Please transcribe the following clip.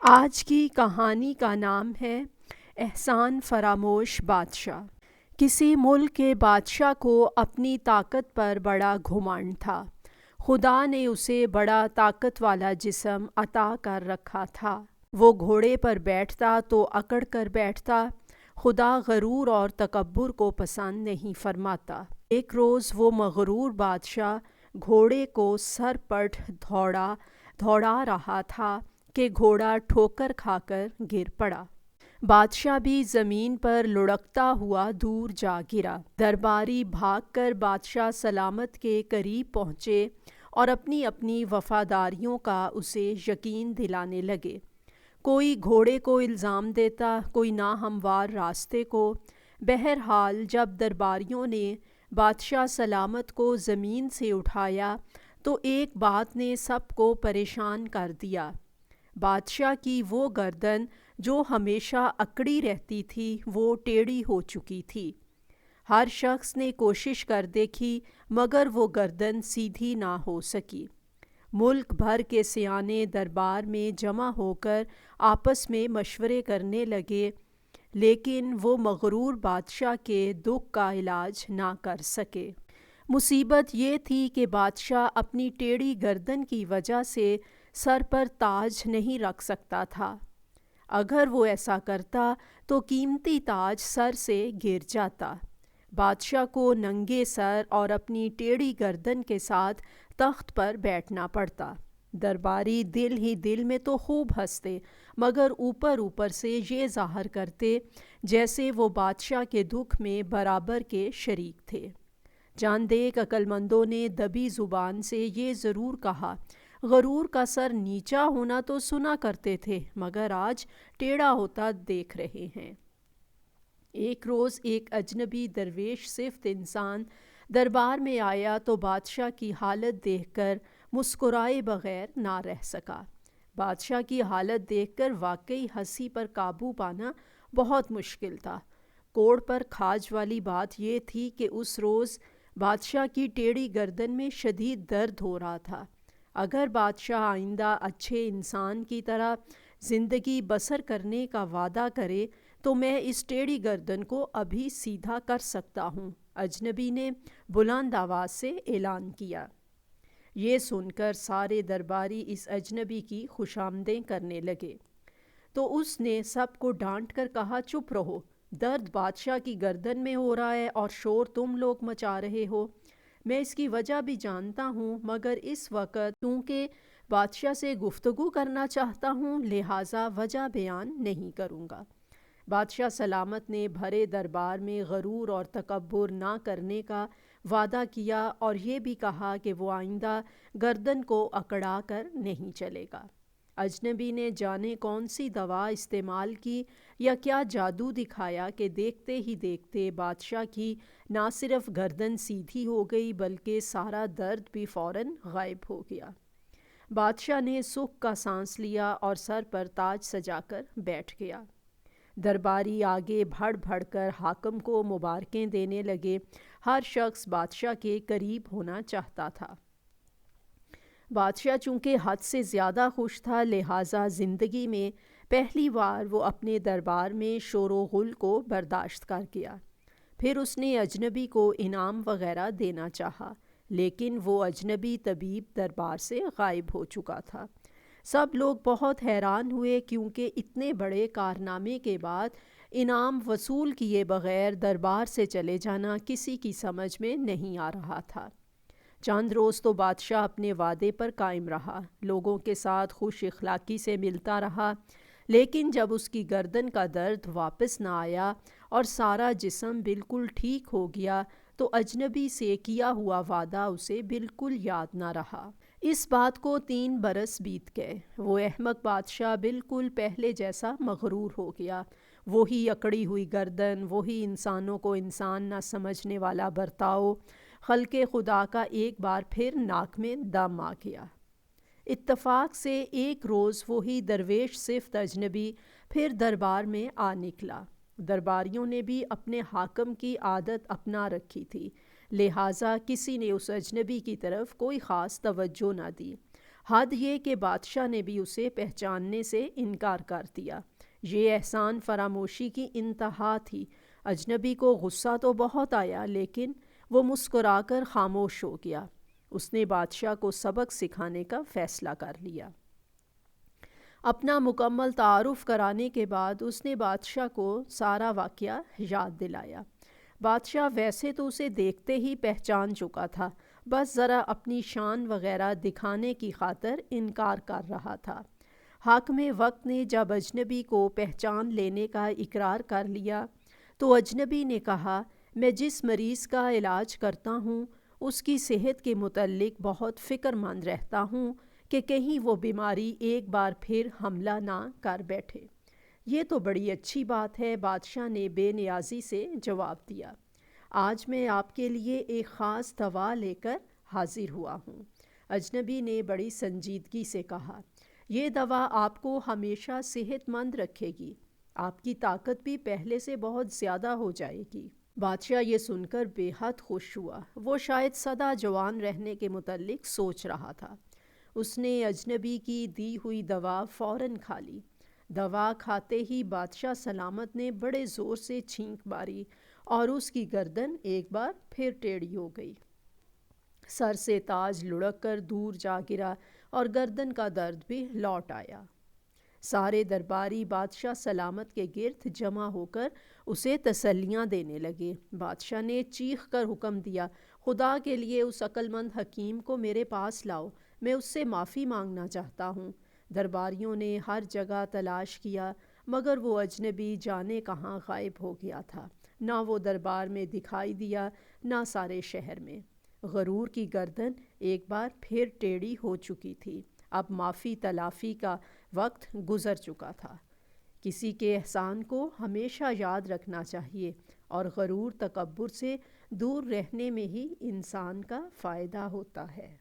آج کی کہانی کا نام ہے احسان فراموش بادشاہ۔ کسی ملک کے بادشاہ کو اپنی طاقت پر بڑا گھمنڈ تھا۔ خدا نے اسے بڑا طاقت والا جسم عطا کر رکھا تھا۔ وہ گھوڑے پر بیٹھتا تو اکڑ کر بیٹھتا۔ خدا غرور اور تکبر کو پسند نہیں فرماتا۔ ایک روز وہ مغرور بادشاہ گھوڑے کو سر پٹ دوڑا رہا تھا کہ گھوڑا ٹھوکر کھا کر گر پڑا۔ بادشاہ بھی زمین پر لڑھکتا ہوا دور جا گرا۔ درباری بھاگ کر بادشاہ سلامت کے قریب پہنچے اور اپنی اپنی وفاداریوں کا اسے یقین دلانے لگے۔ کوئی گھوڑے کو الزام دیتا، کوئی ناہموار راستے کو۔ بہرحال جب درباریوں نے بادشاہ سلامت کو زمین سے اٹھایا تو ایک بات نے سب کو پریشان کر دیا۔ بادشاہ کی وہ گردن جو ہمیشہ اکڑی رہتی تھی وہ ٹیڑھی ہو چکی تھی۔ ہر شخص نے کوشش کر دیکھی مگر وہ گردن سیدھی نہ ہو سکی۔ ملک بھر کے سیانے دربار میں جمع ہو کر آپس میں مشورے کرنے لگے، لیکن وہ مغرور بادشاہ کے دکھ کا علاج نہ کر سکے۔ مصیبت یہ تھی کہ بادشاہ اپنی ٹیڑھی گردن کی وجہ سے سر پر تاج نہیں رکھ سکتا تھا۔ اگر وہ ایسا کرتا تو قیمتی تاج سر سے گر جاتا۔ بادشاہ کو ننگے سر اور اپنی ٹیڑھی گردن کے ساتھ تخت پر بیٹھنا پڑتا۔ درباری دل ہی دل میں تو خوب ہنستے مگر اوپر اوپر سے یہ ظاہر کرتے جیسے وہ بادشاہ کے دکھ میں برابر کے شریک تھے۔ چند ایک عقلمندوں نے دبی زبان سے یہ ضرور کہا، غرور کا سر نیچا ہونا تو سنا کرتے تھے مگر آج ٹیڑھا ہوتا دیکھ رہے ہیں۔ ایک روز ایک اجنبی درویش صفت انسان دربار میں آیا تو بادشاہ کی حالت دیکھ کر مسکرائے بغیر نہ رہ سکا۔ بادشاہ کی حالت دیکھ کر واقعی ہنسی پر قابو پانا بہت مشکل تھا۔ کوڑ پر کھاج والی بات یہ تھی کہ اس روز بادشاہ کی ٹیڑھی گردن میں شدید درد ہو رہا تھا۔ اگر بادشاہ آئندہ اچھے انسان کی طرح زندگی بسر کرنے کا وعدہ کرے تو میں اس ٹیڑھی گردن کو ابھی سیدھا کر سکتا ہوں، اجنبی نے بلند آواز سے اعلان کیا۔ یہ سن کر سارے درباری اس اجنبی کی خوشامدیں کرنے لگے تو اس نے سب کو ڈانٹ کر کہا، چپ رہو، درد بادشاہ کی گردن میں ہو رہا ہے اور شور تم لوگ مچا رہے ہو۔ میں اس کی وجہ بھی جانتا ہوں مگر اس وقت چونکہ بادشاہ سے گفتگو کرنا چاہتا ہوں لہٰذا وجہ بیان نہیں کروں گا۔ بادشاہ سلامت نے بھرے دربار میں غرور اور تکبر نہ کرنے کا وعدہ کیا اور یہ بھی کہا کہ وہ آئندہ گردن کو اکڑا کر نہیں چلے گا۔ اجنبی نے جانے کون سی دوا استعمال کی یا کیا جادو دکھایا کہ دیکھتے ہی دیکھتے بادشاہ کی نہ صرف گردن سیدھی ہو گئی بلکہ سارا درد بھی فوراً غائب ہو گیا۔ بادشاہ نے سکھ کا سانس لیا اور سر پر تاج سجا کر بیٹھ گیا۔ درباری آگے بڑھ بڑھ کر حاکم کو مبارکیں دینے لگے۔ ہر شخص بادشاہ کے قریب ہونا چاہتا تھا۔ بادشاہ چونکہ حد سے زیادہ خوش تھا لہٰذا زندگی میں پہلی بار وہ اپنے دربار میں شور و غل کو برداشت کر گیا۔ پھر اس نے اجنبی کو انعام وغیرہ دینا چاہا لیکن وہ اجنبی طبیب دربار سے غائب ہو چکا تھا۔ سب لوگ بہت حیران ہوئے کیونکہ اتنے بڑے کارنامے کے بعد انعام وصول کیے بغیر دربار سے چلے جانا کسی کی سمجھ میں نہیں آ رہا تھا۔ چند روز تو بادشاہ اپنے وعدے پر قائم رہا، لوگوں کے ساتھ خوش اخلاقی سے ملتا رہا، لیکن جب اس کی گردن کا درد واپس نہ آیا اور سارا جسم بالکل ٹھیک ہو گیا تو اجنبی سے کیا ہوا وعدہ اسے بالکل یاد نہ رہا۔ اس بات کو 3 برس بیت گئے۔ وہ احمق بادشاہ بالکل پہلے جیسا مغرور ہو گیا۔ وہی اکڑی ہوئی گردن، وہی انسانوں کو انسان نہ سمجھنے والا برتاؤ، خلق خدا کا ایک بار پھر ناک میں دم آ گیا۔ اتفاق سے ایک روز وہی درویش صفت اجنبی پھر دربار میں آ نکلا۔ درباریوں نے بھی اپنے حاکم کی عادت اپنا رکھی تھی لہٰذا کسی نے اس اجنبی کی طرف کوئی خاص توجہ نہ دی۔ حد یہ کہ بادشاہ نے بھی اسے پہچاننے سے انکار کر دیا۔ یہ احسان فراموشی کی انتہا تھی۔ اجنبی کو غصہ تو بہت آیا، لیکن وہ مسکرا کر خاموش ہو گیا۔ اس نے بادشاہ کو سبق سکھانے کا فیصلہ کر لیا۔ اپنا مکمل تعارف کرانے کے بعد اس نے بادشاہ کو سارا واقعہ یاد دلایا۔ بادشاہ ویسے تو اسے دیکھتے ہی پہچان چکا تھا، بس ذرا اپنی شان وغیرہ دکھانے کی خاطر انکار کر رہا تھا۔ حاکم وقت نے جب اجنبی کو پہچان لینے کا اقرار کر لیا تو اجنبی نے کہا، میں جس مریض کا علاج کرتا ہوں اس کی صحت کے متعلق بہت فکر مند رہتا ہوں کہ کہیں وہ بیماری ایک بار پھر حملہ نہ کر بیٹھے۔ یہ تو بڑی اچھی بات ہے، بادشاہ نے بے نیازی سے جواب دیا۔ آج میں آپ کے لیے ایک خاص دوا لے کر حاضر ہوا ہوں۔ اجنبی نے بڑی سنجیدگی سے کہا، یہ دوا آپ کو ہمیشہ صحت مند رکھے گی، آپ کی طاقت بھی پہلے سے بہت زیادہ ہو جائے گی۔ بادشاہ یہ سن کر بے حد خوش ہوا۔ وہ شاید سدا جوان رہنے کے متعلق سوچ رہا تھا۔ اس نے اجنبی کی دی ہوئی دوا فوراً کھا لی۔ دوا کھاتے ہی بادشاہ سلامت نے بڑے زور سے چھینک ماری اور اس کی گردن ایک بار پھر ٹیڑھی ہو گئی۔ سر سے تاج لڑک کر دور جا گرا اور گردن کا درد بھی لوٹ آیا۔ سارے درباری بادشاہ سلامت کے گرد جمع ہو کر اسے تسلیاں دینے لگے۔ بادشاہ نے چیخ کر حکم دیا، خدا کے لیے اس عقل مند حکیم کو میرے پاس لاؤ، میں اس سے معافی مانگنا چاہتا ہوں۔ درباریوں نے ہر جگہ تلاش کیا مگر وہ اجنبی جانے کہاں غائب ہو گیا تھا۔ نہ وہ دربار میں دکھائی دیا، نہ سارے شہر میں۔ غرور کی گردن ایک بار پھر ٹیڑھی ہو چکی تھی۔ اب معافی تلافی کا وقت گزر چکا تھا۔ کسی کے احسان کو ہمیشہ یاد رکھنا چاہیے اور غرور تکبر سے دور رہنے میں ہی انسان کا فائدہ ہوتا ہے۔